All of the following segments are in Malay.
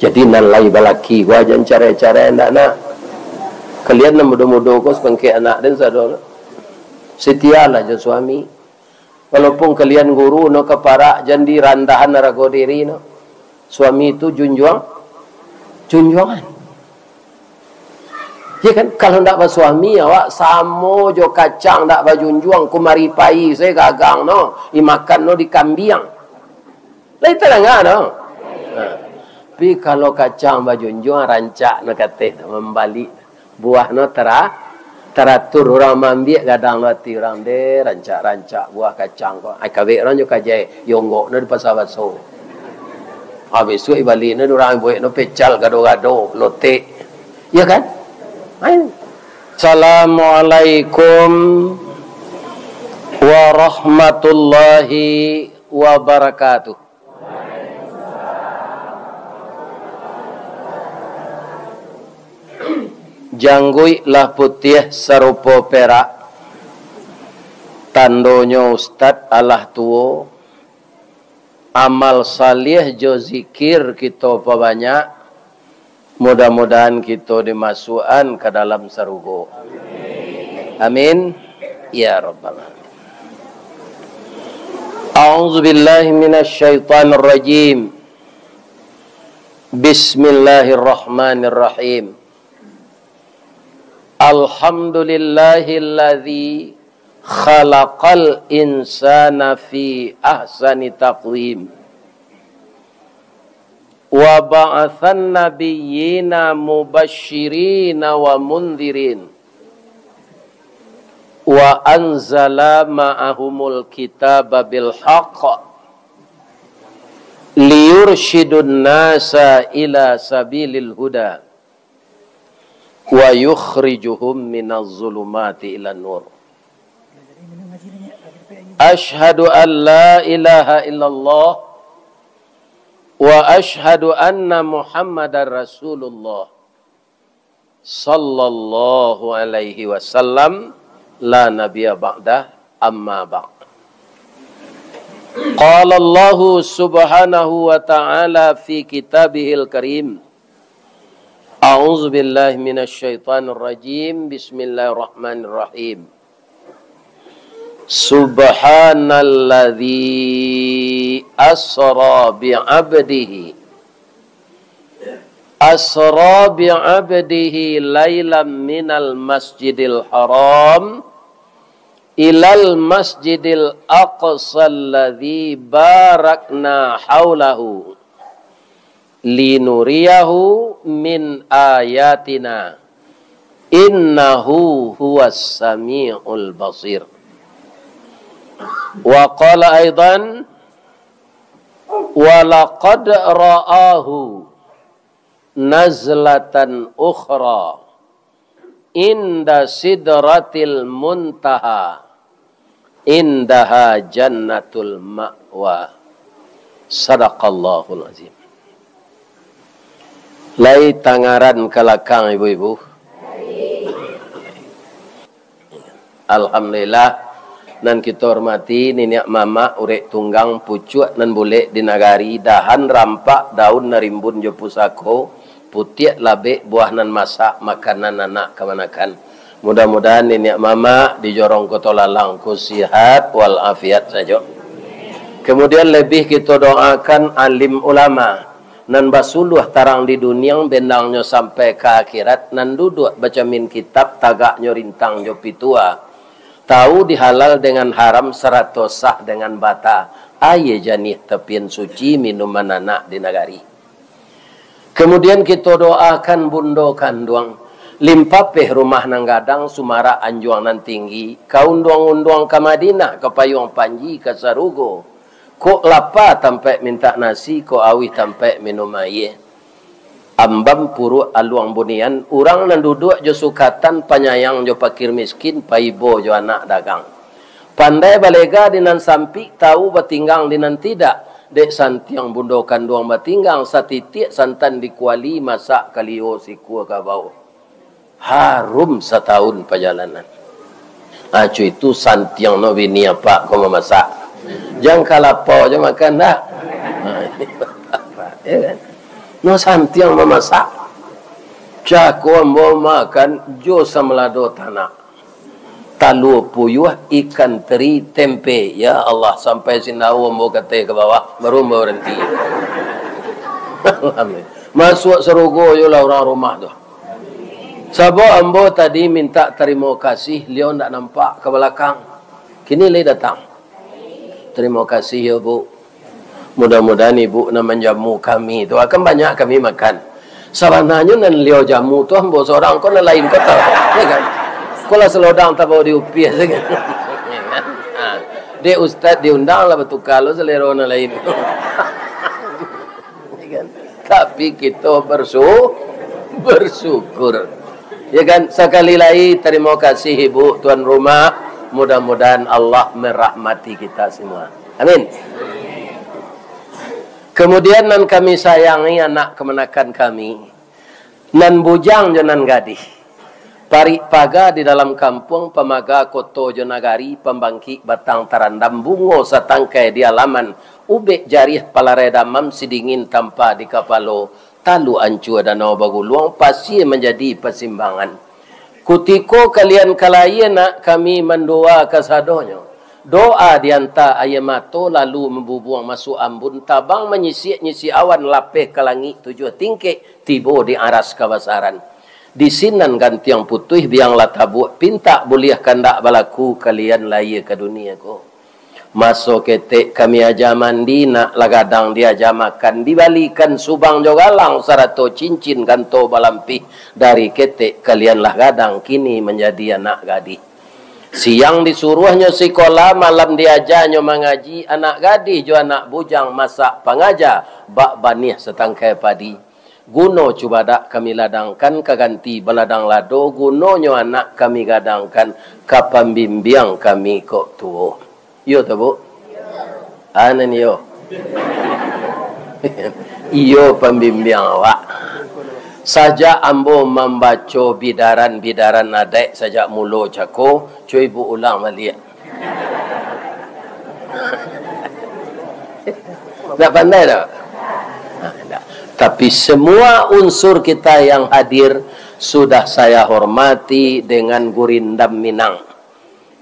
Jadi nalai balaki gua jangan cara-cara anak nak. Kalian nak muda-muda kau sepengke anak dan sadar. Setialah je suami. Walaupun kalian guru no keparak jandi randahan narago diri no. Suami itu junjungan. Ya kan kalau ndak bersuami awak samo jo kacang ndak bajunjuang kumari pai saya gagang no. Imakan no di kambiang. Lai terang no. Tapi kalau kacang bajunjuang rancak no kate membalik buah no teratur orang ambil gadang mati orang de rancak buah kacang ko ai kawe orang jo kajai yonggo no di pasar baso. Habis tu ibalik no orang buat no pecal gado-gado lote. Ya kan? Assalamualaikum warahmatullahi wabarakatuh. Janggui lah putih serupa perak, tandonyo ustad Allah tuo, amal salih jo zikir kita banyak, mudah-mudahan kita dimasukkan ke dalam surga. Amin ya rabbal alamin. A'udzu billahi minasyaitonir rajim. Bismillahirrahmanirrahim. Alhamdulillahilladzi khalaqal insana fi ahsani taqwim wa ba'athan nabiyyina mubashshirina wa mundhirin wa anzala ma'ahumul kitaba bil haqq liyurshidun nasa ila sabilil huda wa yukhrijuhum minaz zulumati ilan nur. Ashhadu an la ilaha illallah wa ashhadu anna Muhammadar Rasulullah sallallahu alaihi wasallam la nabiyya ba'dah amma ba'd. Qala Allah subhanahu wa ta'ala fi kitabihil karim. A'udzu billahi minasyaitonir rajim. Bismillahirrahmanirrahim. Subhanalladzi asra bi'abdihi lailan minal masjidil haram ilal masjidil aqsa alladzi barakna haulahu linuriyahu min ayatina innahu huwas sami'ul basir. Wa qala aidan wa laqad ra'ahu nazlatan ukhra inda sidratil muntaha indaha jannatul ma'wa. Sadaqallahul azim. Lai tangaran kelakang ibu-ibu. Alhamdulillah nan kita hormati niniak mama urek tunggang pucuk nan boleh di nagari dahan rampak daun narimbun jo pusako putiak labek buah nan masak makanan anak kemanakan. Mudah-mudahan niniak mama di jorong kota lalang ku sihat wal afiat saja. Kemudian lebih kita doakan alim ulama nan basuluh tarang di dunia bendangnya sampai ke akhirat nan duduk baca min kitab tagaknya rintang jo pitua tahu dihalal dengan haram seratus sah dengan bata aye janih tepian suci minuman anak di nagari. Kemudian kita doakan bundokan duang limpapeh rumah nang gadang sumara anjuang nan tinggi kaunduang-unduang ke Madinah ke payung panji ke Sarugo. Kok lapa tampai minta nasi, kok awi tampai minum air. Ambam puru aluang bunian, orang nan duduk jo sukatan penyayang jo pakir miskin, paibo jo anak dagang. Pandai balega dinan sampi, tahu batinggang dinan tidak. Dek santiang bundokan duang batinggang, satitik santan dikuali masak kalio siku kabau. Harum setahun perjalanan. Acu itu santiang no bini apa kau memasak. Jangan kalapau je makan dah. Ya kan? No santiang memasak. Cako ambo makan jo samelado tanah. Talu puyuh, ikan teri, tempe. Ya Allah, sampai sinau ambo kate ke bawah, baru berhenti. Masuk serugo yolah orang rumah tu. Sabo ambo tadi minta terima kasih, Leo ndak nampak ke belakang. Kini le datang. Terima kasih ya Bu. Mudah-mudahan Ibu nak menjamu kami tu akan banyak kami makan. Sabananya nan Leo jamu tu ambo seorang kau lain kota. Ya kan? Kalau selodang tak bawa diupi saja. Dia ustaz diundang lah betul kalau selera orang lain. Tapi kita bersyukur. Ya kan? Sekali lagi terima kasih Ibu tuan rumah. Mudah-mudahan Allah merahmati kita semua. Amin. Kemudian nan kami sayangi anak kemenakan kami. Nan bujang janan gadih. Pari paga di dalam kampung pemaga koto jonagari pembangki batang tarandam bungo satangkai di alaman ubek jarih palaredamam sidingin tanpa di kapalo talu ancu danau baguluang pasti menjadi persimbangan. Kutiko kalian kalayan nak kami mendoa kasadonyo. Doa dianta ayamato lalu membubuang masuk ambun tabang menyisi awan lapeh ke langit tujuh tingkik tibo di aras kawasaran. Di sinan gantiang putih biang latabu pinta boleh kandak balaku kalian laya ke dunia ko. Masuk ketek kami aja mandi nak lagadang dia aja makan dibalikan subang jogalang sarato cincin ganto balampi dari ketek kalian lah gadang kini menjadi anak gadis. Siang disuruhnya sekolah, malam diajarnya mengaji, anak gadis jo anak bujang masak pangaja, bak banih setangkai padi. Guno cuba dak kami ladangkan kaganti beladang lado, gunonyo anak kami gadangkan kapambimbiang kami kok tuo. Yo tu Bu? Anan yo. Iyo pembimbiang awak. Saja ambo membaca bidaran-bidaran adek saja mulo cako, cuy Bu ulang balik. Tak pandai tak? Tapi semua unsur kita yang hadir sudah saya hormati dengan gurindam Minang.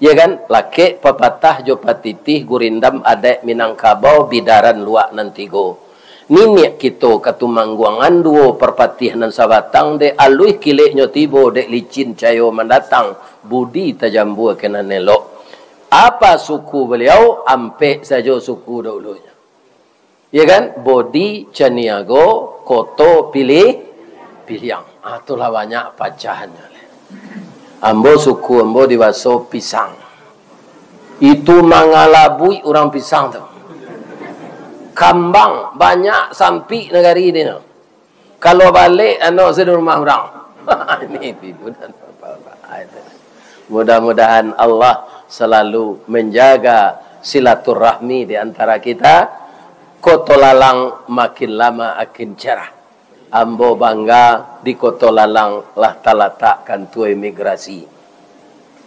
Ya kan? Laki pepatah jo patitih gurindam adek Minangkabau bidaran luak nantigo. Nini kita katumangguangan duo perpatih nan sabatang de alui kileknya tibo de licin cayo mendatang budi tajambu kena nelok. Apa suku beliau? Ampe saja suku dahulunya. Ya kan? Bodi Caniago, Koto Piliang. Itulah banyak pacahannya. Ambo suku ambo diwaso pisang. Itu mangalabui orang pisang tu. Kambang banyak sampi negari ini. Kalau balik sedur rumah orang. Ini tipu dan apa-apa. Mudah-mudahan Allah selalu menjaga silaturahmi di antara kita. Koto Lalang makin lama makin cerah. Ambo bangga di Koto Lalang lah talatakkan tu imigrasi.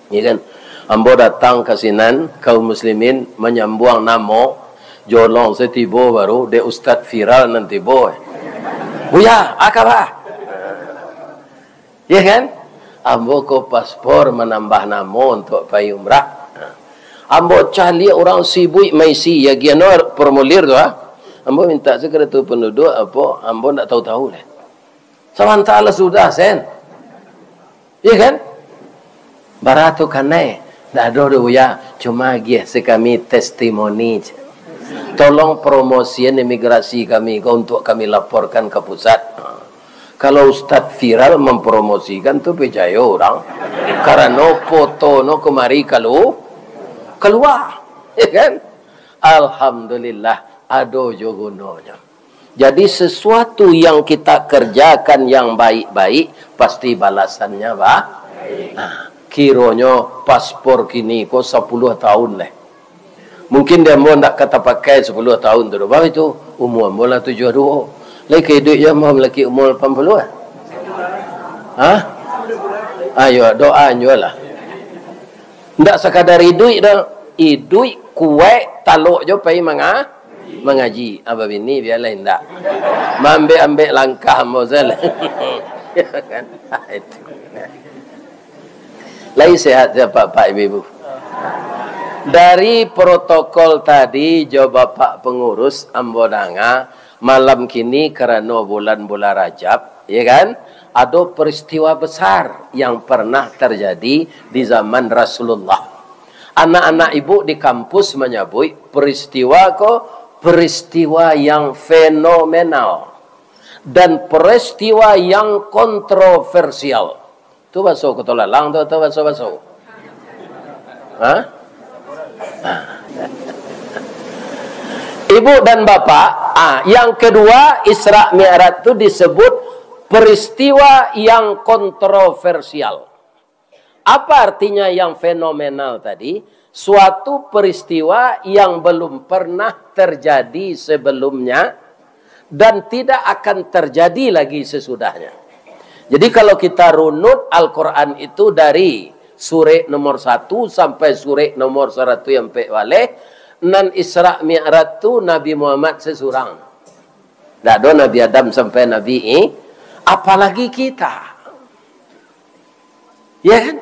Ya kan? Ambo datang ke sinan kaum muslimin menyambuang namo jolong setibo baru de ustaz viral nanti boy. Buya, akabah. Ya kan? Ambo ko paspor menambah nama untuk pergi umrah. Ambo cari orang sibuk maisi ya giano formulir tu Ambo minta segera tu penduduk apa ambo tak tahu-tahu lah. Sementara sudah sen. Ya kan? Barato kanai. Tak ada buya, cuma dia sekami testimoni. Tolong promosian imigrasi kami untuk kami laporkan ke pusat. Kalau ustaz viral mempromosikan tu percaya orang. Karena foto no kemari kalau keluar, ya kan? Alhamdulillah ada jogononya. Jadi sesuatu yang kita kerjakan yang baik-baik pasti balasannya baik. Nah, kiranya paspor kini kok 10 tahun lah. Mungkin dia mau nak kata pakai 10 tahun tu. Bahawa itu umur mula 72. Lagi hidup yang mau lagi umur 80 lah. Hah? Ayo doa lah. Tak sekadar hidup dah. Hidup kuat taluk je pergi mengaji. Apa bini biarlah indak. Ambil langkah mozal. Ya kan? Itu. Lagi sehat ya Pak Ibu. Dari protokol tadi jawab Bapak pengurus Ambodanga malam kini karena bulan-bulan Rajab, ya kan? Ada peristiwa besar yang pernah terjadi di zaman Rasulullah. Anak-anak ibu di kampus menyebut peristiwa yang fenomenal dan peristiwa yang kontroversial. Itu bahasa ketolalang atau bahasa. Hah? Ibu dan bapak, yang kedua Isra Mi'raj itu disebut peristiwa yang kontroversial. Apa artinya yang fenomenal tadi? Suatu peristiwa yang belum pernah terjadi sebelumnya dan tidak akan terjadi lagi sesudahnya. Jadi kalau kita runut Al-Quran itu dari surah nomor 1 sampai surah nomor 100 yang wale, nan Isra Mi'raj tu Nabi Muhammad sesurang. Tak ada Nabi Adam sampai Nabi apalagi kita. Ya kan?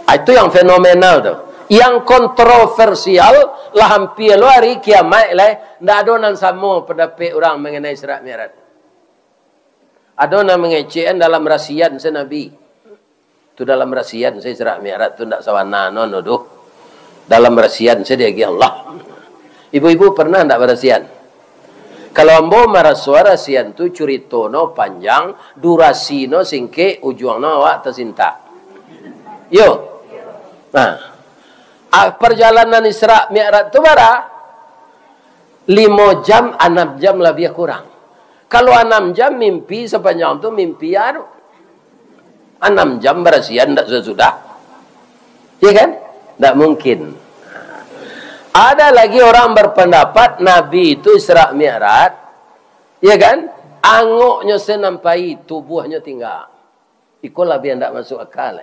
Itu yang fenomenal tuh. Yang kontroversial lah hampir hari kiamat lah, ndak ada nan sama pendapat orang mengenai Isra Mi'raj. Ada nan mengecekan dalam rasian senabi. Itu dalam rasian saya Isra Mi'raj tu ndak sawana nono. Dalam rasian saya dia Allah. Ibu-ibu pernah ndak berasian? Kalau ambo marasua rasian tu cerita no panjang, durasi no singke, ujung no awak tersinta. Yo. Nah, perjalanan Isra Mi'raj tu bara 5 jam, 6 jam lebih kurang. Kalau 6 jam mimpi sepanjang tu mimpi 6 jam berasian tak sesudah. Ya kan? Tak mungkin. Ada lagi orang berpendapat Nabi itu Isra Mi'raj, ya kan? Angoknya senampai tubuhnya tinggal. Iko lebih tidak masuk akal.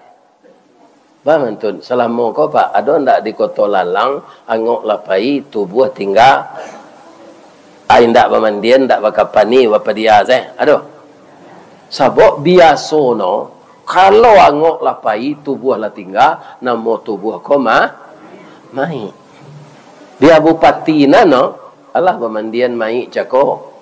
Bagaimana selama kau pak, ada ndak di Kota Lalang angok lapai tubuh tinggal. Ndak pemandian, ndak bakapani, apa dia Aduh. Sabok biasa no. Kalau angok lapai tubuh lah tinggal, namo tubuh koma mai. Dia bupati nano, Allah pemandian mai cako.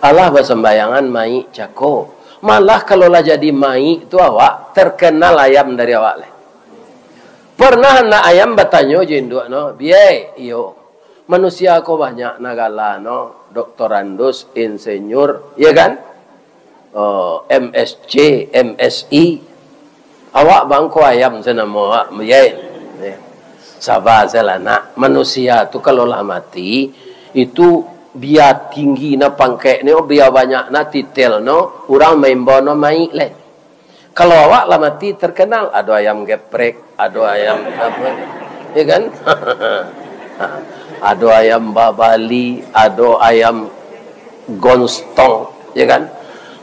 Allah bersembayangan mai cako. Malah kalau lah jadi mai itu awak terkenal ayam dari awak leh. Pernah anak ayam bertanya jenduk no, biye iyo. Manusia kau banyak nagala no, doktorandus, insinyur, ya kan? MSc, MSI. Awak bangko ayam senamo awak, biye. Sabar selana. Manusia tu kalau lah mati itu biar tinggi na pangkek ni, biar banyak na titel no, orang main bono mai le. Kalau awak lah mati terkenal, ada ayam geprek, ada ayam apa, ya kan? Ada ayam babali, ada ayam gonstong, ya kan?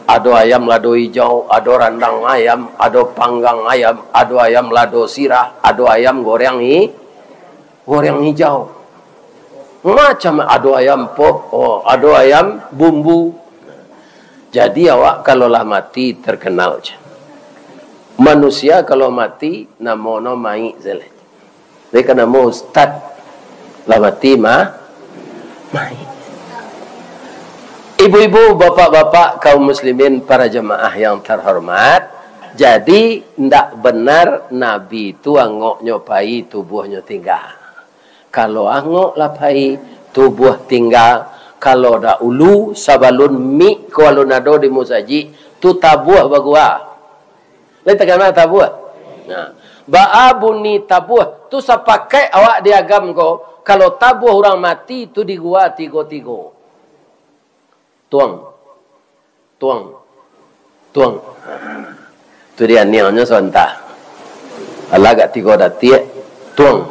Ada ayam lado hijau, ada randang ayam, ada panggang ayam, ada ayam lado sirah, ada ayam goreng hijau. Macam ada ayam pop, ada ayam bumbu. Jadi awak kalau lah mati terkenal je. Manusia kalau mati namono mai zele. Mereka namo ustad lah mati mai. Ibu-ibu, bapak-bapak, kaum muslimin, para jemaah yang terhormat. Jadi ndak benar Nabi itu angok nyopai tubuhnya tinggal. Kalau angok lapai tubuh tinggal, kalau dah ulu sabalun mi kalau nado di musaji tu tabuh bagua. Lain takkan tabuh. Nah, baabuni tabuh tu sapakai awak diagam ko. Kalau tabuh orang mati tu di gua tigo-tigo. Tuang. Tu dia niangnya sonta. Allah gak tigo datie tuang.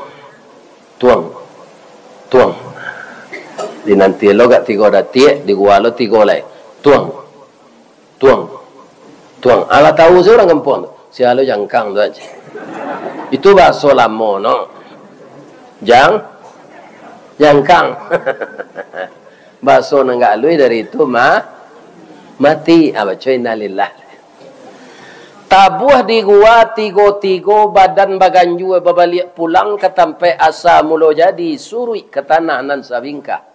Di nanti lo gak tigo datie di gua lo tigo lai. Tuang. Allah tahu saya orang kampung. Saya lo jangkang tu aja. Itu bahasa lama no. Jangkang. Baso nang galui dari itu mati. Baca innalillah. Tabuh di gua tigo badan baganju babalik pulang ke tempat asa mulo jadi surui ke tanah nan sabingka.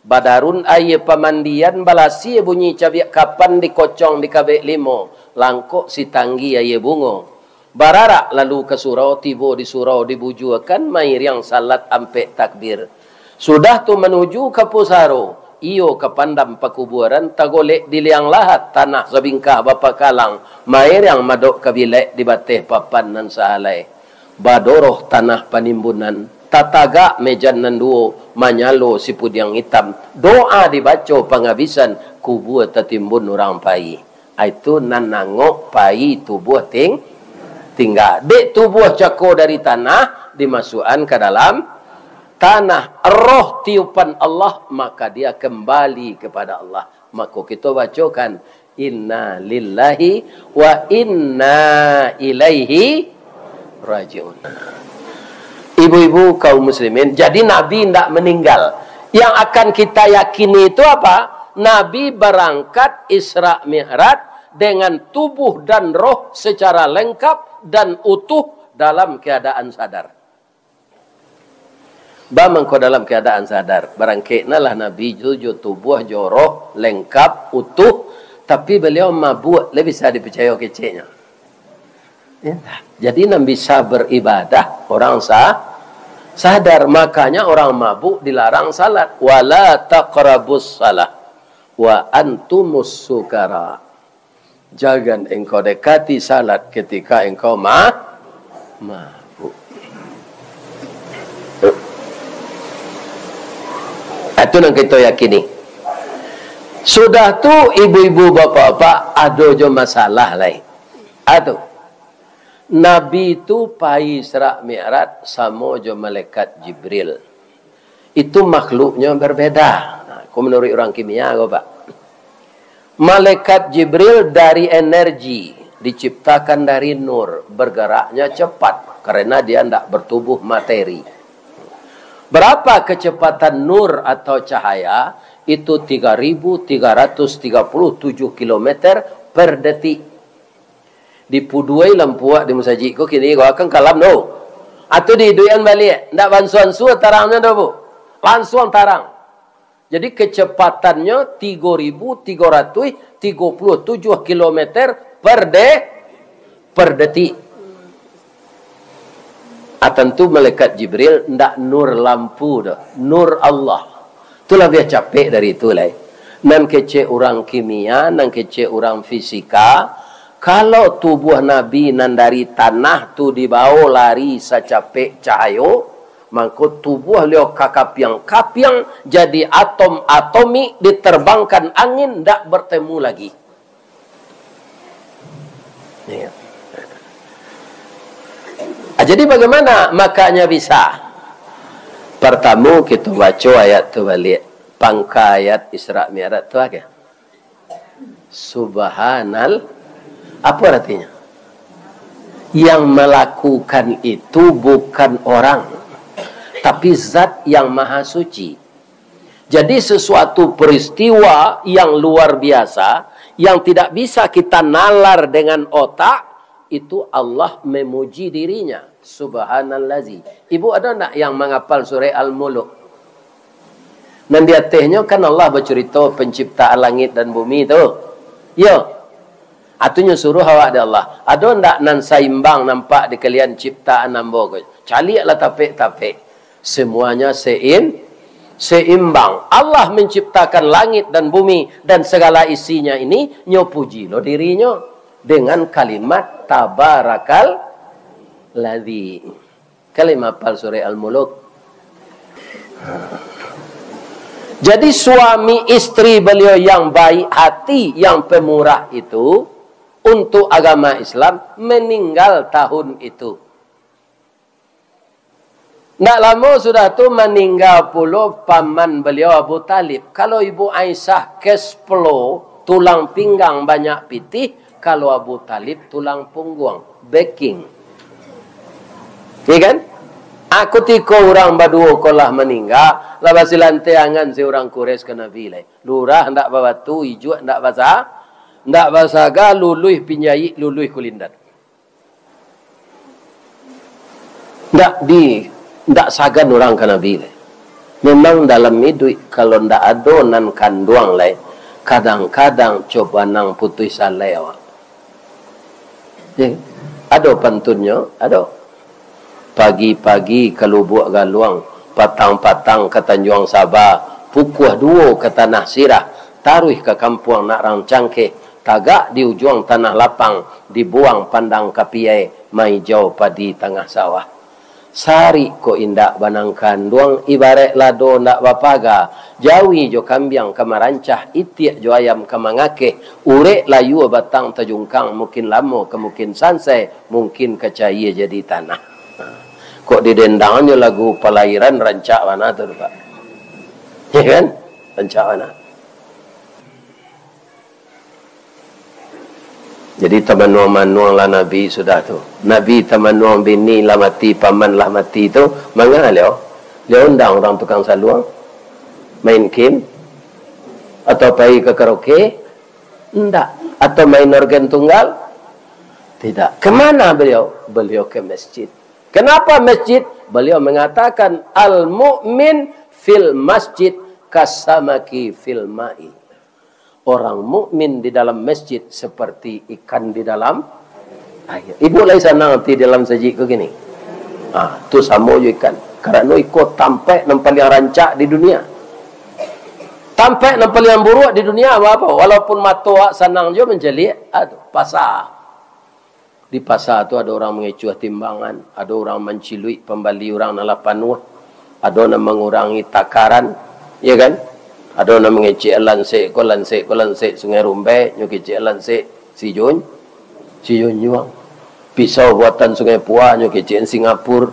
Badarun aye pamandian balasi bunyi cabiak kapan dikocong di kabek limo langkok si tanggi aye bungo. Bararak lalu ke surau tibo di surau dibujuakan mair yang salat ampe takbir. Sudah tu menuju ke pusaro. Iyo kepandam pakuburan tagolek di liang lahat tanah sabingkah bapa kalang mair yang madok kabilek di bateh papan nan sahalai badoroh tanah panimbunan tataga mejan nan duo manyalo sipud yang hitam doa dibaca penghabisan kubur tertimbun orang pai itu nan nangok pai tubuh tinggal dek tubuh cako dari tanah dimasukkan ke dalam tanah, roh tiupan Allah, maka dia kembali kepada Allah. Maka kita bacakan inna lillahi wa inna ilaihi raji'un. Ibu-ibu kaum muslimin, jadi Nabi tidak meninggal. Yang akan kita yakini itu apa? Nabi berangkat Isra Mi'raj dengan tubuh dan roh secara lengkap dan utuh dalam keadaan sadar. Bamangko dalam keadaan sadar. Barangkena lah Nabi jujur tubuh joroh lengkap utuh, tapi beliau mabuk lebih bisa dipercaya keceknya. Ya. Jadi Nabi bisa beribadah orang sadar. Makanya orang mabuk dilarang salat. Wala taqrabus salah wa antumus sukara. Jangan engkau dekati salat ketika engkau mabuk. Itu yang kita yakini. Sudah tu ibu-ibu bapak-bapak ada je masalah lain. Aduh. Nabi itu pai Isra Mi'raj sama je malaikat Jibril. Itu makhluknya berbeda. Nah, menurut orang kimia Pak. Malaikat Jibril dari energi, diciptakan dari nur, bergeraknya cepat karena dia tidak bertubuh materi. Berapa kecepatan nur atau cahaya? Itu 3.337 km per detik. Di puduai lampuak di musajik ko kini ko akan kalam no. Atau di duyan balik, ndak bansuan su tarangnya do bu. Langsung tarang. Jadi kecepatannya 3.337 km per detik. Tentu malaikat Jibril ndak nur lampu dah, nur Allah. Itulah dia capek dari itu lah. Nan kece orang kimia, nan kece orang fisika. Kalau tubuh Nabi nan dari tanah tu dibawa lari secapek cahayo, maka tubuh beliau kapiang jadi atom-atomik diterbangkan angin ndak bertemu lagi. Ya. Jadi bagaimana makanya bisa? Pertama kita baca ayat tu balik. Pangka ayat Isra Mi'raj tu apa? Subhanal. Apa artinya? Yang melakukan itu bukan orang, tapi zat yang maha suci. Jadi sesuatu peristiwa yang luar biasa, yang tidak bisa kita nalar dengan otak, itu Allah memuji dirinya. Subhanallazi. Ibu ada nak yang menghafal surah Al-Mulk? Dan di atasnya kan Allah bercerita penciptaan langit dan bumi tu. Ya. Atunya suruh awak ada Allah. Ada ndak nan saimbang nampak di kalian ciptaan nambah. Caliaklah tapik-tapik. Semuanya seimbang. Allah menciptakan langit dan bumi dan segala isinya ini, nyo puji lo dirinya dengan kalimat tabarakal ladzi. Kalimat pal surah Al-Mulk. Jadi suami istri beliau yang baik hati, yang pemurah itu untuk agama Islam meninggal tahun itu. Tidak lama sudah tu meninggal pula paman beliau Abu Talib. Kalau Ibu Aisyah kesplo, tulang pinggang banyak pitih. Kalau Abu Talib tulang punggung, backing. Ya kan? Aku tiko orang badua kolah meninggal, labas lanteangan si orang kures ke Nabi lai. Lurah ndak bawatu, hijau ndak basaga, luluh pinjai, luluh kulindan. Ndak sagan orang ke Nabi lai. Memang dalam hidup kalau ndak ada nan kanduang lai, kadang-kadang coba nang putus salai awak. Ada pantunnya, ada. Pagi-pagi ke Lubuk Galuang, patang-patang ke Tanjung Sabah, pukuh dua ke Tanah Sirah, taruh ke kampung nak rang cangkeh, tagak di ujung tanah lapang, dibuang pandang kapiai, mai jauh padi tengah sawah. Sari ko indak banangkan duang ibarat lado ndak bapaga, jawi jo kambiang kamarancah, itiak jo ayam kamangake, urek layu batang tajungkang, mungkin lamo ke mungkin sansai, mungkin kecaya jadi tanah. Kok didendangannya lagu pelairan rancak mana tu Pak? Ya kan? Rancak mana? Jadi teman-teman lah Nabi sudah tu. Nabi teman-teman bini lah mati, paman lah mati tu. Mana dia? Dia undang orang tukang saluang? Main game? Atau pergi ke karaoke? Tidak. Atau main organ tunggal? Tidak. Kemana beliau? Beliau ke masjid. Kenapa masjid? Beliau mengatakan al-mu'min fil masjid kasamaki fil ma'i. Orang mukmin di dalam masjid seperti ikan di dalam air. Ibu lai sana nanti dalam sajik ke gini. Tu sama je ikan. Kerana ikut tampak yang paling rancak di dunia. Tampak yang paling buruk di dunia apa? Walaupun mata sanang je menjelik, pasar. Di pasar tu ada orang mengecuh timbangan, ada orang mencilui pembali orang nala panuh, ada orang mengurangi takaran, ya kan? Ada orang mengecek lansek Sungai Rumbai, nyokecek lansek Sijun juang. Pisau buatan Sungai Puah, nyokecek Singapura,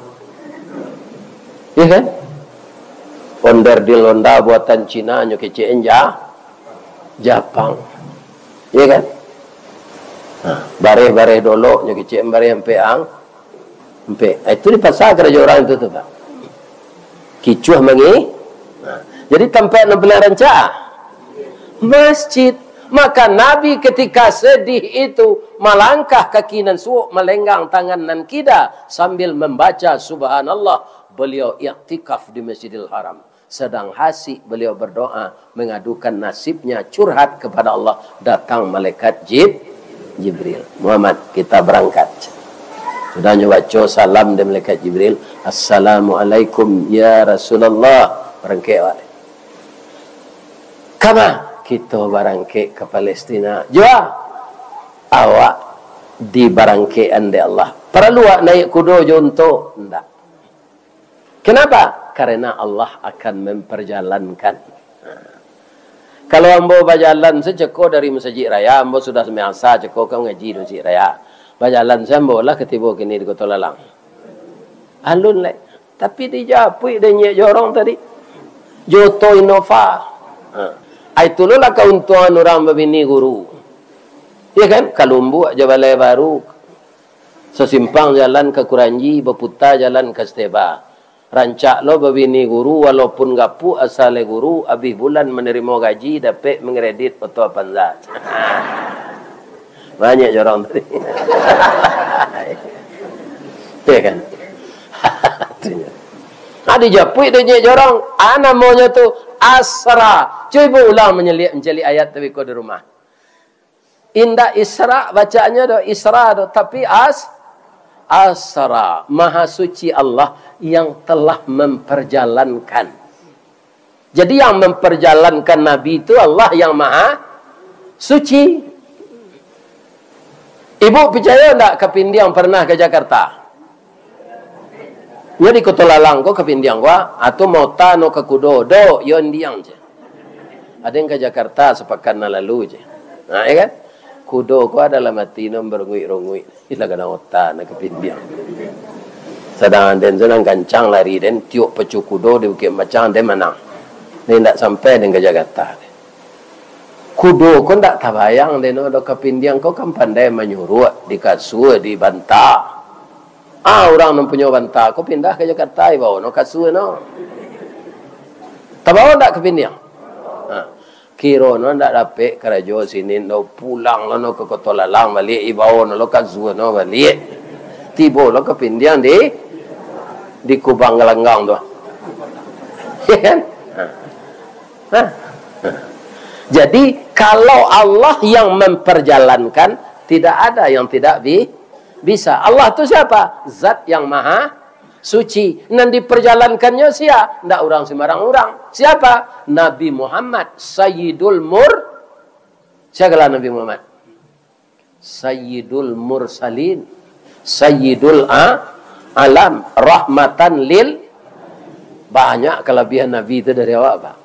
ya kan? Onderdil Honda buatan Cina, nyokecek Jepang, ya kan? Bareh-bareh dolok nyo kecik bareh empeang itu di pasar kerja orang itu tu Pak. Kicuh mangi. Jadi tempat nak beli rancak masjid. Maka Nabi ketika sedih itu melangkah kaki nan suuk, melenggang tangan nan kida sambil membaca subhanallah. Beliau iktikaf di Masjidil Haram. Sedang hasik beliau berdoa mengadukan nasibnya, curhat kepada Allah. Datang malaikat Jibril. Muhammad, kita berangkat. Sudah baca salam dari malaikat Jibril. Assalamualaikum ya Rasulullah. Berangkat. Kama kita berangkat ke Palestina. Jua awak di berangkat ande Allah. Perlu naik kuda junto? Tidak. Kenapa? Karena Allah akan memperjalankan. Kalau ambo berjalan seceko dari Masjid Raya, ambo sudah semasa ceko kau ngaji di Masjid Raya. Berjalan sambo lah ketiba kini di Kota Lalang. Alun lek. Tapi dijapui dan nyek jorong tadi. Joto Innova. Itulah lah keuntungan orang berbini guru. Ya kan? Kalumbu aja balai baru. Sesimpang jalan ke Kuranji, berputar jalan ke Steba. Rancak lo berbini guru walaupun gapu asal guru habis bulan menerima gaji dapat mengredit foto panzat. Banyak orang tadi. Ya kan? Ada japui dia orang namanya tu Asra. Cuba ulang menjeli ayat tapi kau di rumah. Indah Isra bacanya do Isra do tapi Asra, Maha Suci Allah yang telah memperjalankan. Jadi yang memperjalankan Nabi itu Allah yang Maha Suci. Ibu percaya tak ke Pindiang pernah ke Jakarta? Ya di Kota Lalang kau ke Pindiang gua atau mau tano ke Kudo do yon diang je. Ada yang ke Jakarta sepekan lalu je. Nah, ya kan? Kudo ko adalah mati nom berngui-rungui. Ila kana otak nak kepindiang. Sedang den senang gancang lari den tiup pecu kudo di Bukit Macang den menang. Ni ndak sampai den ke Jakarta. Kudo ko ndak tabayang den do kepindiang ko kan pandai menyuruh di kasur di bantah. Orang mempunyai bantah, aku pindah ke Jakarta, bawa no kasu no. Tak bawa tak ke Piniang. Kiro no ndak dapat kerajo sini no pulang no ke Kota Lalang balik ibau no kasu no balik. Tiba lo ke Piniang di Kubang Gelanggang tu. Ya kan? Jadi kalau Allah yang memperjalankan, tidak ada yang tidak bisa. Allah tu siapa? Zat yang maha suci. Dan diperjalankannya siapa? Tidak orang sembarang orang. Siapa? Nabi Muhammad. Sayyidul Siapa Nabi Muhammad? Sayyidul Mursalin. Sayyidul Alam. Rahmatan lil. Banyak kelebihan Nabi itu dari awak, Pak.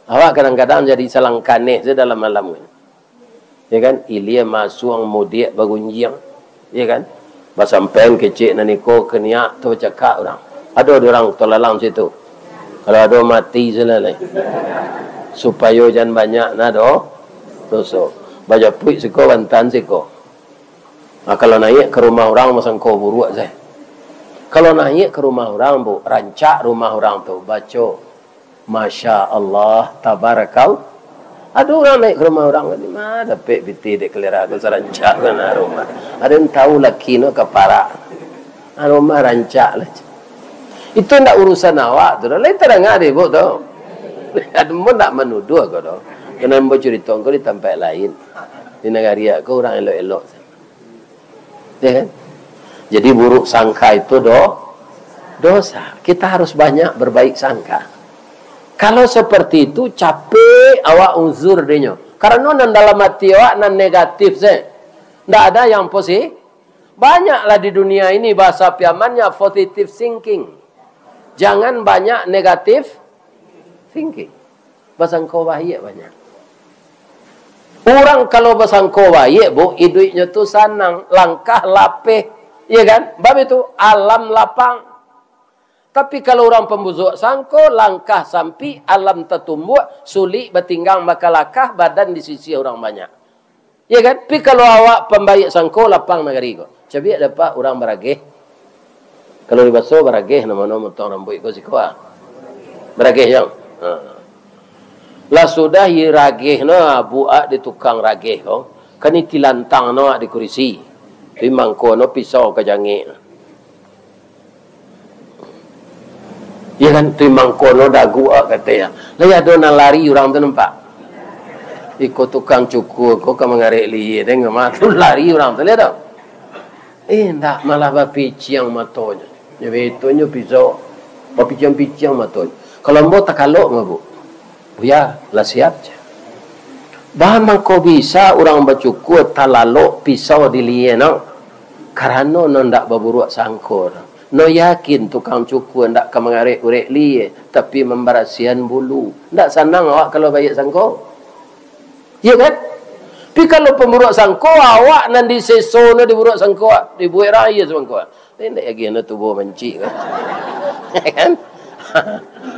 Awak kadang-kadang jadi salang kaneh dalam malam. Ya kan? Ilia masuk mudik bagunjiang. Ya kan? Basampen kecil naniko keniak tu cakap orang. Ada orang tolalang situ. Kalau ada mati selesai. Supaya jangan banyak nado dosa. Baca puik siko bantan siko. Kalau naik ke rumah orang masang kau buruk saya. Kalau naik ke rumah orang bu, rancak rumah orang tu baca Masya Allah tabarakal. Ada orang naik ke rumah orang ni, mana dapat biti dek kelera aku serancak kan rumah. Ada yang tahu laki no kepara. Rumah rancak lah. Itu ndak urusan awak tu. Lain terang ada bu tu. Ada pun tak menuduh aku tu. Kena membuat cerita kau di tempat lain. Di negara aku orang elok-elok. Ya kan? Jadi buruk sangka itu dosa. Kita harus banyak berbaik sangka. Kalau seperti itu capek awak uzur dinyo. Karena nan dalam hati awak nan negatif saya. Ndak ada yang positif. Banyaklah di dunia ini bahasa piamannya positive thinking. Jangan banyak negatif thinking. Basangko baik banyak. Orang kalau basangko baik bu, hidupnya tu senang, langkah lapeh, ya kan? Bab itu alam lapang. Tapi kalau orang pembusuk sangko, langkah sampai alam tertumbuh, sulit bertinggang maka lakah badan di sisi orang banyak. Ya kan? Tapi kalau awak pembaik sangko, lapang negeri ko. Cabi dapat orang beragih. Kalau di baso beragih, nama-nama tong rambut ko sikoa. Beragih yang. Lah sudah hi ragih na buak di tukang ragih ko. Kani tilantang na di kurisi. Tapi mangko no pisau ke jangi. Ya kan, timang kono dagu katanya. Lah ya dona lari orang tu nampak. Ikut tukang cukur, kau kan mengarik liye, tengok matu lari orang tu lihat tak? Ndak malah bapiciang matonya. Ya betulnya pisau, bapiciang matonya. Kalau mau tak kalok bu, ya lah siap je. Bahan kau bisa orang bercukur talalok pisau di liye no, karena no ndak berburuk sangkor. No yakin tukang cukur ndak ke mengarik urek liye, tapi memberasihan bulu. Ndak senang awak kalau bayar sangko. Ya kan? Tapi kalau pemburuk sangko awak nan di seso no diburuk sangko, dibuat raya sangko. Ndak yakin no tubuh menci kan. Ya kan?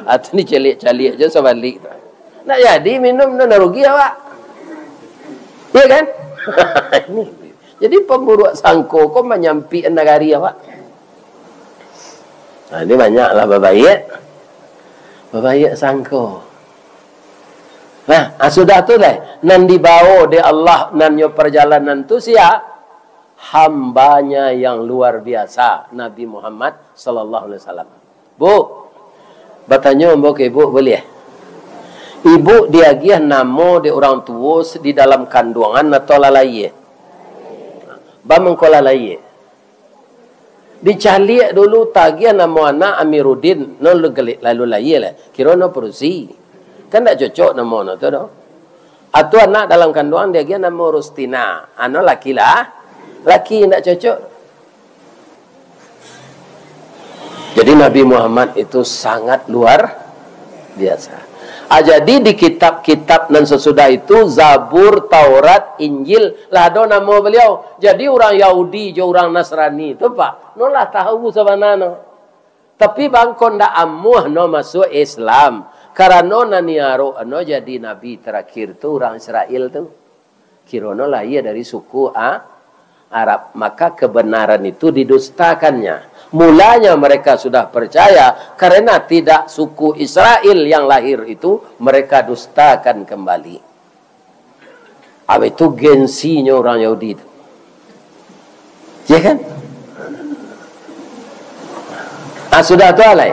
Atau ni celik-celik je sebalik tu. Nak jadi minum no rugi awak. Ya kan? Jadi pemburuk sangko kau menyampi negari awak. Nah, ini banyaklah babayak sangko. Nah, sudah tu dah. Nan dibawa di Allah nan yo perjalanan tu sia hambanya yang luar biasa Nabi Muhammad sallallahu alaihi wasallam. Bu, bertanya mbok ibu boleh? Ibu diagiah namo di orang tua di dalam kandungan atau lalai? Bamang ko lalai. Dicaliak dulu tagian nama anak Amiruddin no lalu laye lah kira no perusi kan tak cocok nama no tu do atau anak dalam kandungan dia nama Rustina ano laki tak cocok. Jadi Nabi Muhammad itu sangat luar biasa. Jadi di kitab-kitab dan sesudah itu Zabur, Taurat, Injil lah ada nama beliau. Jadi orang Yahudi je orang Nasrani tu pak. No lah tahu sebenarnya. Tapi bangkon ndak amuh no masuk Islam. Karena naniaro no jadi nabi terakhir tu orang Israel tu. Kirono lah ia dari suku Arab. Maka kebenaran itu didustakannya. Mulanya mereka sudah percaya karena tidak suku Israel yang lahir itu mereka dustakan kembali. Apa itu gengsinya orang Yahudi itu? Ya kan? Sudah tu alai.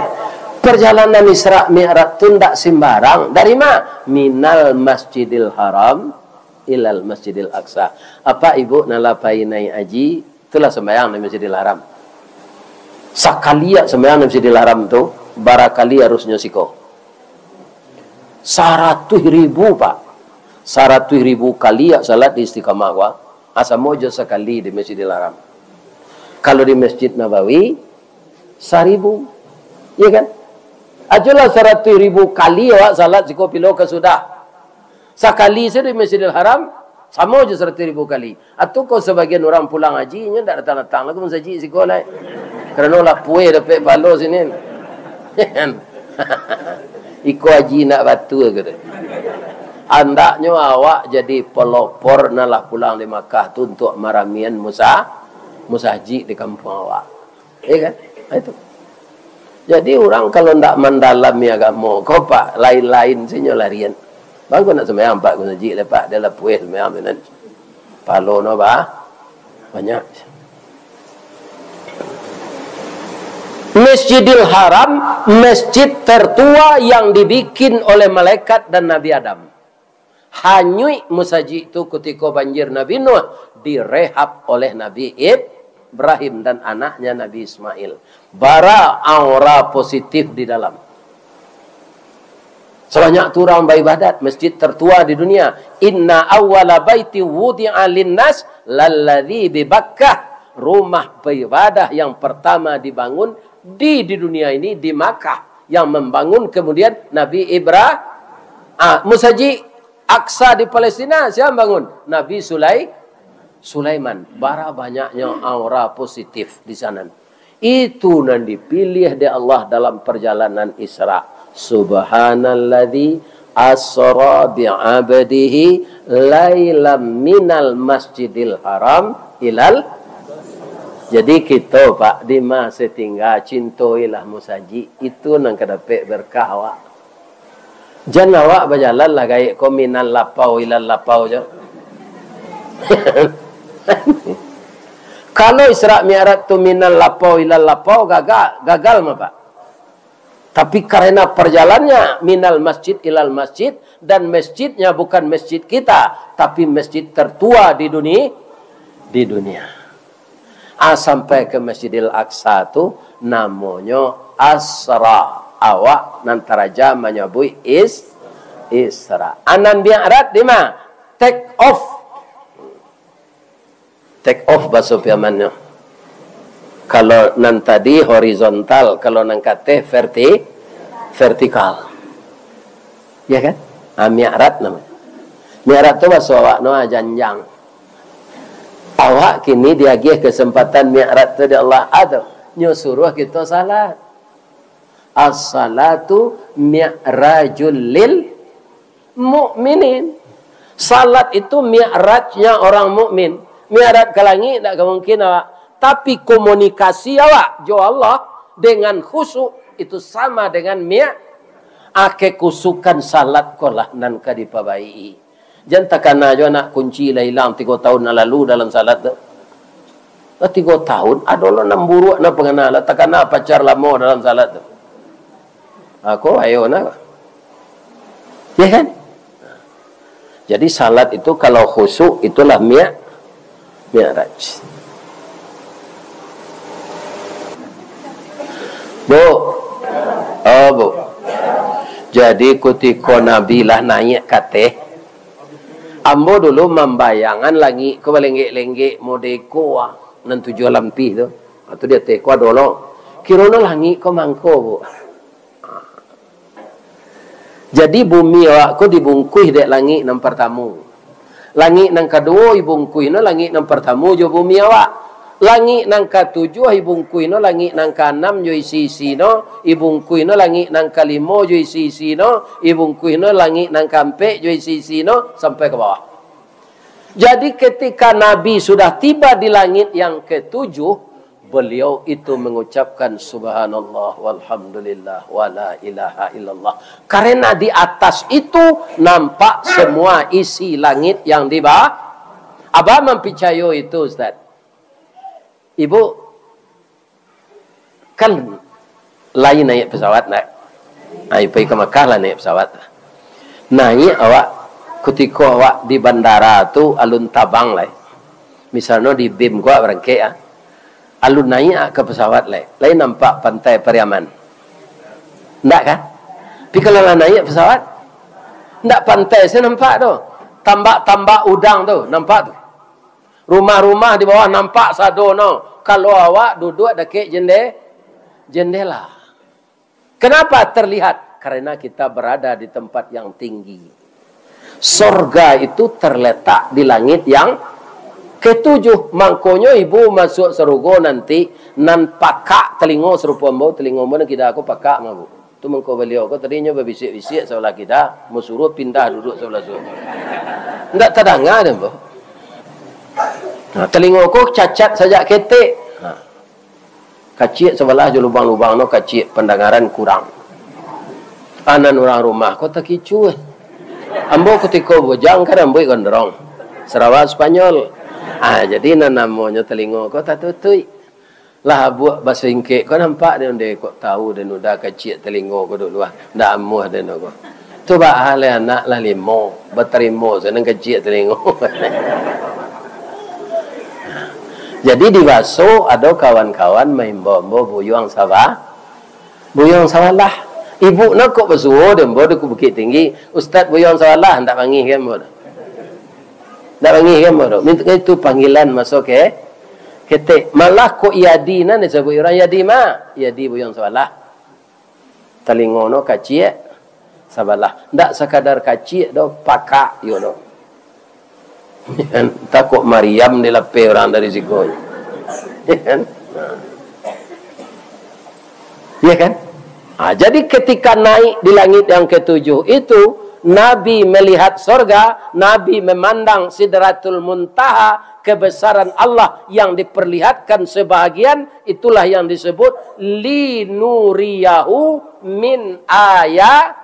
Perjalanan Isra Mi'raj itu tidak sembarang. Dari mana? Minal Masjidil Haram ilal Masjidil Aqsa. Apa ibu nalapai naik haji? Itulah sembahyang di Masjidil Haram. Sakali sembahyang di Masjidil Haram tu, barakali harusnya siko. 100.000 pak. 100.000 kali salat di Istiqamah wa. Asa mojo sekali di Masjidil Haram. Kalau di Masjid Nabawi 1.000, ya kan? Ajalah 100.000 kali awak salat siko pilo ke sudah. Sekali saya di Masjidil Haram sama aja 100.000 kali. Atau kau sebagian orang pulang haji nya tak datang-datang lagu mensaji siko lah. Kerana lah puai dapat balo sini. Iko haji nak batu ke tu. Andaknya awak jadi pelopor nalah pulang di Makkah tu untuk maramian musahaji di kampung awak. Ya kan? Itu. Jadi orang kalau ndak mendalami agama, kau pak lain-lain sinyo larian. Bang kau nak sembahyang pak kau saji lepak dia lah puih sembahyang dengan palo no bah banyak. Masjidil Haram, masjid tertua yang dibikin oleh malaikat dan Nabi Adam. Hanyui musaji itu ketika banjir Nabi Nuh direhab oleh Nabi Ibrahim dan anaknya Nabi Ismail. Bara aura positif di dalam. Sebanyak tu orang beribadat, masjid tertua di dunia. Inna awwala baiti wudi'a linnas lalladzi bi Bakkah. Rumah beribadah yang pertama dibangun di dunia ini di Makkah. Yang membangun kemudian Nabi Ibrahim. Musaji Aqsa di Palestina siapa bangun? Nabi Sulaiman. Bara banyaknya aura positif di sana. Itu yang dipilih oleh Allah dalam perjalanan Isra. Subhanalladzi asra bi'abdihi lailam minal masjidil haram ilal. Jadi kita pak di masa tinggal cintoilah musaji itu nang kadapek berkah awak. Jangan awak berjalan lah gaya ko minal lapau ilal lapau je. Kalau Isra Mi'raj tu minal lapau ilal lapau gagal mah pak. Tapi karena perjalannya minal masjid ilal masjid dan masjidnya bukan masjid kita, tapi masjid tertua di dunia. Sampai ke Masjidil Aqsa tu namanya Asra. Awak nantaraja menyebut Isra. Anan Mi'raj di mana? Take off. Take off bahasa piamannya. Kalau nan tadi horizontal, kalau nan kate vertikal. Ya kan? Mi'raj namanya. Mi'raj tu bahasa awak no janjang. Awak kini diagih kesempatan Mi'raj tu di Allah ada. Nyo suruh kita salat. As-salatu mi'rajul lil mu'minin. Salat itu mi'rajnya orang mukmin. Mi'raj ke langit tak mungkin awak. Tapi komunikasi awak jo Allah dengan khusyuk itu sama dengan kekusukan salat kolah nan ka dipabai. Jangan takana jo nak kunci lah hilang 3 tahun lalu dalam salat tu. 3 tahun adolo nam buruk na pengenal takana pacar lama dalam salat tu. Aku ayo na. Ya kan? Jadi salat itu kalau khusyuk itulah Mi'raj. Bu. Oh, Bu. Jadi ketika Nabi lah naik kateh, ambo dulu membayangan lagi ke lenggek-lenggek modeko nan 7 lampi tu. Atau dia teko dolo. Kirana langi ko mangko, Bu. Jadi bumi awakku dibungkuih dek langit nang pertama. Langit nang kedua ibungkuih no langit nang pertama jo bumi awak. Langit nang ketujuh ibungkuih no langit nang keenam jo isi no, ibungkuih no langit nang kelima jo isi no, ibungkuih no langit nang keempat jo isi no sampai ke bawah. Jadi ketika Nabi sudah tiba di langit yang ketujuh, beliau itu mengucapkan subhanallah walhamdulillah wala ilaha illallah. Karena di atas itu nampak semua isi langit yang di bawah. Abah mempercayai itu, Ustaz. Ibu kan lain naik pesawat naik. Pergi ke Makkah lah naik pesawat. Naik awak ketika awak di bandara tu alun tabang lah. Misalnya di BIM gua berangkat ya. Alun naik ke pesawat lah. Lain nampak pantai Pariaman. Enggak kan? Tapi kalau naik pesawat, enggak pantai saya nampak tu. Tambak-tambak udang tu, nampak tu. Rumah-rumah di bawah nampak sadono. Kalau awak duduk dekat jendela. Kenapa terlihat? Karena kita berada di tempat yang tinggi. Surga itu terletak di langit yang ketujuh. Mangkonyo ibu masuk surga nanti nan pakak telingo serupa mbau telingo mana kita aku pakak mabu. Tu mangko beliau ko tadinya berbisik-bisik sebelah kita, mau suruh pindah duduk sebelah surga. Enggak terdengar dah mbau. Nah, telingo ko cacat saja ketik. Kacik sebelah je lubang-lubang no kacik pendengaran kurang. Anan orang rumah ko tak kicu. Ambo ketika bojang kan ambo gondrong. Sarawak Spanyol. Jadi namanya telingo ko tak tutui. Lah buat bahasa Ingkek ko nampak dia onde ko tahu dan udah kacik telingo ko dulu. Ndak amuh den ko. Tu ba hale anak lah limo, berterima senang kacik telingo. Jadi di Baso ada kawan-kawan main bombo buyang sawah. Buyang sawah lah. Ibu nak kok bersuruh dia bodoh ke Bukit Tinggi. Ustaz buyang sawah lah. Tak panggil kan bodoh. Tak panggil kan bodoh. Itu panggilan masuk ke ketik. Malah kok yadi na disebut orang yadi ma. Yadi buyang sawah lah. Telingono kacik. Sabalah. Tak sekadar kacik do pakak yo do. Takut Maryam dilepai orang dari situ. Ya kan? Jadi ketika naik di langit yang ketujuh itu, Nabi melihat surga, Nabi memandang Sidratul Muntaha, kebesaran Allah yang diperlihatkan sebahagian, itulah yang disebut linuriyahu min ayatina.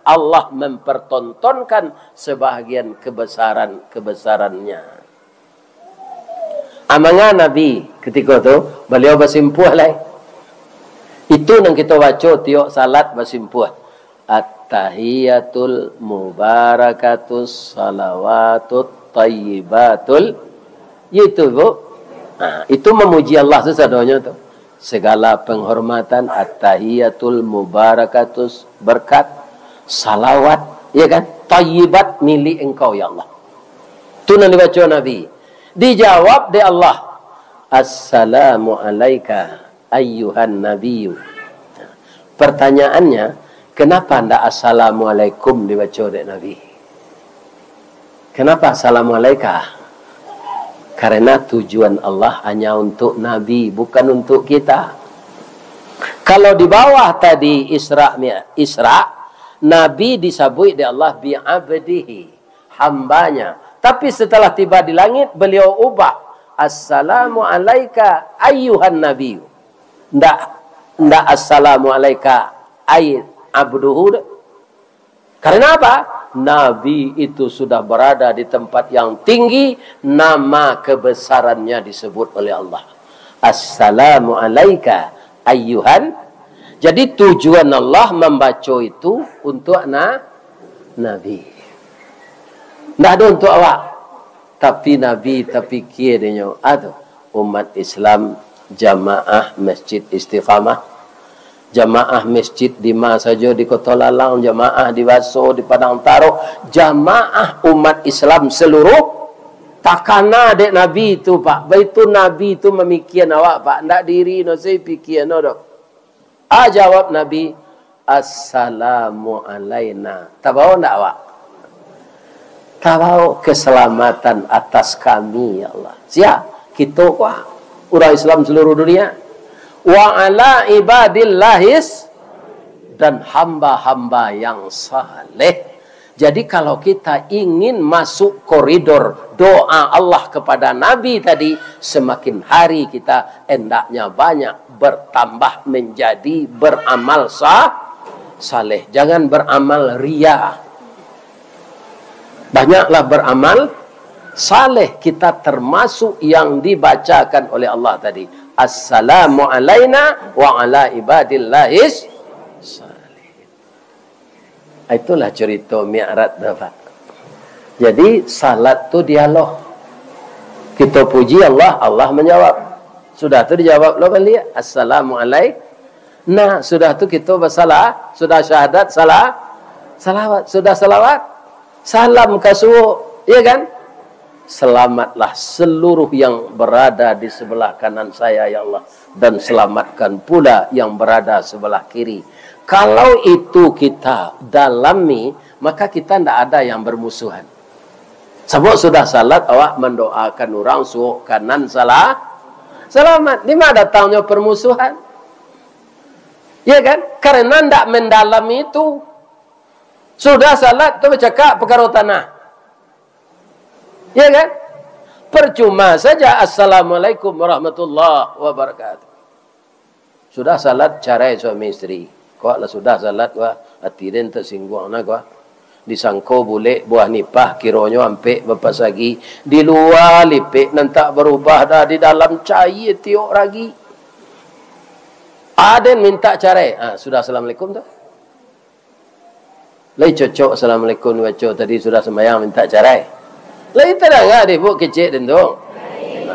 Allah mempertontonkan sebahagian kebesarannya. Amangan Nabi ketika itu beliau bersimpuh lah. Itu yang kita baca tiok salat bersimpuh. At-tahiyatul mubarakatus salawatut tayyibatul. Itu bu. Itu memuji Allah sesadanya tu. Segala penghormatan at-tahiyatul mubarakatus berkat salawat ya kan tayyibat milik engkau ya Allah. Itu yang dibaca Nabi. Dijawab di Allah, assalamu alayka ayyuhan nabiyyu. Pertanyaannya, kenapa tidak assalamualaikum dibaca oleh Nabi? Kenapa assalamualaikum? Karena tujuan Allah hanya untuk Nabi, bukan untuk kita. Kalau di bawah tadi Isra, Nabi disebut di Allah bi'abdihi, hambanya. Tapi setelah tiba di langit, beliau ubah. Assalamu alayka ayyuhan nabiyyu. Ndak assalamu alayka ay abduhu. Karena apa? Nabi itu sudah berada di tempat yang tinggi, nama kebesarannya disebut oleh Allah. Assalamu alayka ayyuhan. Jadi tujuan Allah membaca itu untuk Nabi. Tidak ada untuk awak. Tapi Nabi terfikir dia. Aduh, umat Islam jamaah Masjid Istiqamah. Jamaah masjid di mana saja di Kota Lalang, jamaah di Baso, di Padang Taro, jamaah umat Islam seluruh. Takana dek Nabi itu pak. Itu Nabi itu memikirkan awak pak. Tidak diri no saya fikir no dok. Jawab Nabi, assalamu alayna. Tak bawa tidak awak? Tak bawa keselamatan atas kami ya Allah. Siap kita wah orang Islam seluruh dunia. Wa ala ibadillahis dan hamba-hamba yang saleh. Jadi kalau kita ingin masuk koridor doa Allah kepada Nabi tadi, semakin hari kita hendaknya banyak bertambah menjadi beramal saleh. Jangan beramal ria. Banyaklah beramal saleh. Kita termasuk yang dibacakan oleh Allah tadi. Assalamu alaina wa ala ibadillahis salih. Itulah cerita Mi'raj Pak. Jadi salat tu dialog. Kita puji Allah, Allah menjawab. Sudah tu dijawab lo balik. Assalamu alaikum. Nah, sudah tu kita bersalah, sudah syahadat, salawat, sudah salawat. Salam kasuh, ya kan? Selamatlah seluruh yang berada di sebelah kanan saya, ya Allah. Dan selamatkan pula yang berada sebelah kiri. Kalau itu kita dalami, maka kita tidak ada yang bermusuhan. Sebab sudah salat, awak mendoakan orang suruh kanan selamat. Di mana datangnya permusuhan? Ya kan? Karena tidak mendalami itu. Sudah salat, itu bercakap perkara tanah. Ya kan? Percuma saja. Assalamualaikum warahmatullahi wabarakatuh. Sudah salat, cerai suami isteri. Kau lah sudah salat, wah hati dia tersinggung nak wah. Disangko boleh buah nipah kiranya ampe bapak lagi di luar lipik nanti berubah dah di dalam cair tiok lagi. Aden minta cerai. Sudah assalamualaikum tu. Lai cocok assalamualaikum baca tadi sudah sembahyang minta cerai. Lai terang ah dia buat kecil dan tu.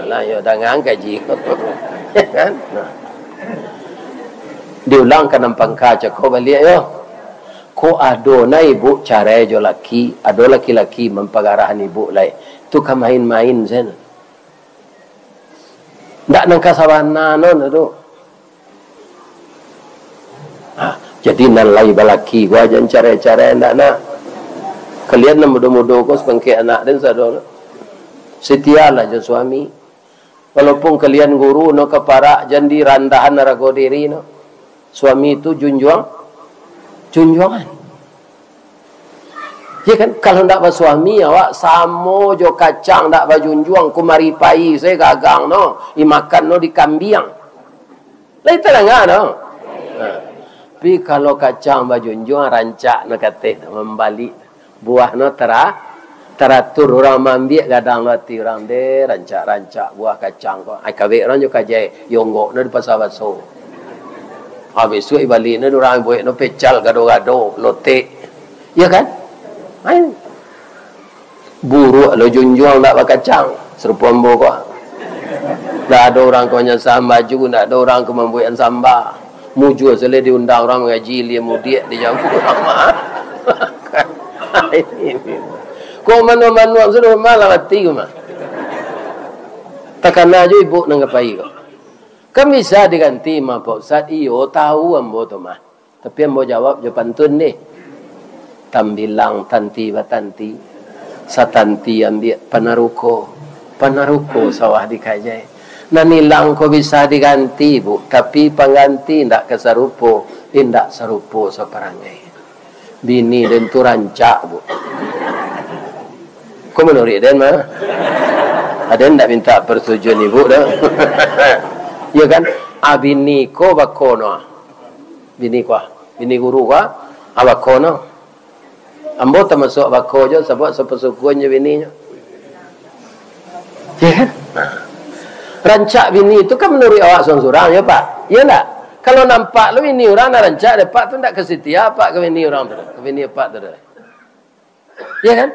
Lah yo dangang gaji. Ya kan? Nah. Diulang ke nampang kaca kau balik yo. Ko ado na ibu carai jo laki, ado laki-laki mempagarahan ibu lai. Tu ka main-main sen. Ndak nang kasawana non tu. Jadi nan lai balaki gua jangan carai-carai ndak nak. Kalian nak muda-muda kau sepengke anak dan sador. Setialah je suami. Walaupun kalian guru no keparak jandi randahan narago diri no. Suami itu junjungan. Ya kan? Kalau tak bersuami, awak samo jo kacang tak berjunjung, kumari pai saya gagang no, imakan no di kambiang. Lai terangah no. Tapi kalau kacang berjunjung rancak no kate membalik buah no teratur orang mambiak gadang lati orang de rancak buah kacang ko. Ai kawe orang jo kajai yonggok no di pasar baso. Habis tu balik ni orang buat no pecal gado-gado lote. Ya kan? Main. Buruk lo junjung tak bakacang. Serupa ambo kau. Tak ada orang kau yang sambal baju, tak ada orang kau membuat sambal. Mujur sele diundang orang mengaji dia mudiak dia jauh orang. Kau manu-manu sudah malah mati kau mah. Takkan aja ibu nang ngapai kau. Kan bisa diganti mah Pak Ustaz. Iyo tahu ambo tu mah. Tapi ambo jawab je pantun ni. Tambilang tanti batanti. Satanti ambil panaruko sawah dikajai. Nanilang ko bisa diganti bu. Tapi pengganti ndak kesarupo. Indak sarupo saparangai. Bini dan tu rancak bu. Kau menurut dan mah? Ada ndak minta persetujuan ibu dah. Ya kan? Bini ko bakono. Bini guru ko abakono. Ambo termasuk bako je sebab sepesukuannya bininya. Ya kan? Rancak bini itu kan menurut awak seorang ya Pak. Ya enggak? Kalau nampak lu bini orang nak rancak depak tu ndak kesetia Pak ke bini orang tu. Ke bini Pak tu. Ya kan?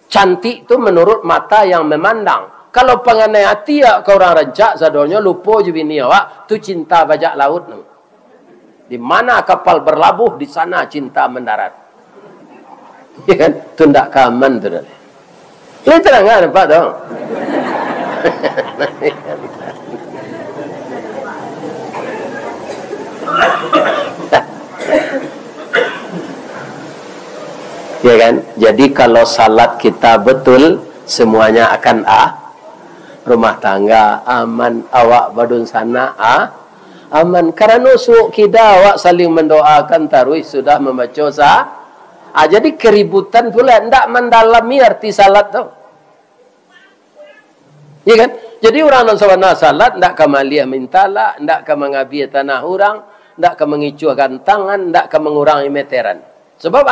Cantik tu menurut mata yang memandang. Kalau penganai hati ya kau orang rancak sadornya lupa je bini awak tu cinta bajak laut tu. Di mana kapal berlabuh di sana cinta mendarat. Ya kan? Tu ndak kaman tu dah. Ini terang Pak tu. Ya kan? Jadi kalau salat kita betul semuanya akan rumah tangga aman, awak badun sana aman. Karena suuk kita awak saling mendoakan taruh sudah membaca Jadi keributan pula ndak mendalami arti salat tu. Ya kan? Jadi orang yang sawana salat ndak kamaliah mintala, ndak ka mengabi tanah orang, ndak ka mengicuhkan tangan, ndak ka mengurangi meteran. Sebab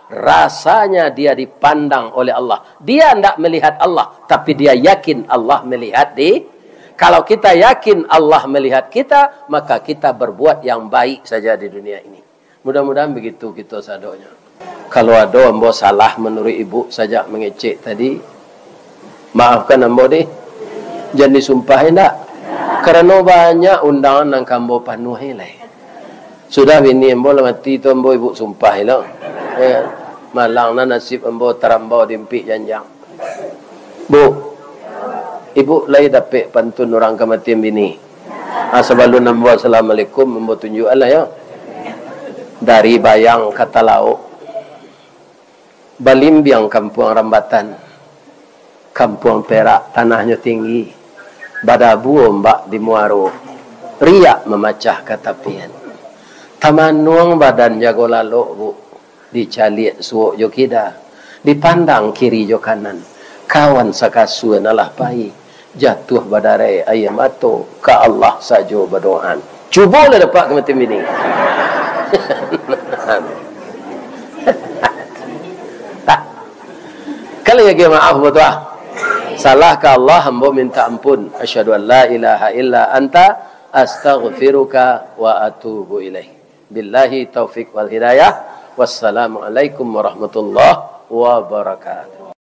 rasanya dia dipandang oleh Allah. Dia ndak melihat Allah, tapi dia yakin Allah melihat Kalau kita yakin Allah melihat kita, maka kita berbuat yang baik saja di dunia ini. Mudah-mudahan begitu kita sadoknya. Kalau ada ambo salah menurut ibu saja mengecek tadi, maafkan ambo deh. Jangan disumpahin tak. Kerana banyak undangan yang ambo penuhi lah. Sudah bini ambo lah mati tu ambo ibu sumpah lah. Malang na nasib ambo terambau dimpi janjang. Bu, ibu lagi dapat pantun orang kematian bini. Sebelum ambo assalamualaikum ambo tunjuk Allah ya. Dari bayang kata lauk, Balimbiang kampung Rambatan, kampung Perak, tanahnya tinggi, badabu ombak di Muaro, riak memacah katapian. Tamanuang badan jago lalu bu, dicaliat suok jo kida, dipandang kiri jo kanan, kawan sakasuan alah pai, jatuh badare ayam ato, ke Allah sajo berdoaan. Cuba lah dapat kematian ini. Kalau ya maaf betul. Salah ke Allah hamba minta ampun. Asyhadu an la ilaha illa anta astaghfiruka wa atubu ilaih. Billahi taufik wal hidayah. Wassalamualaikum warahmatullahi wabarakatuh.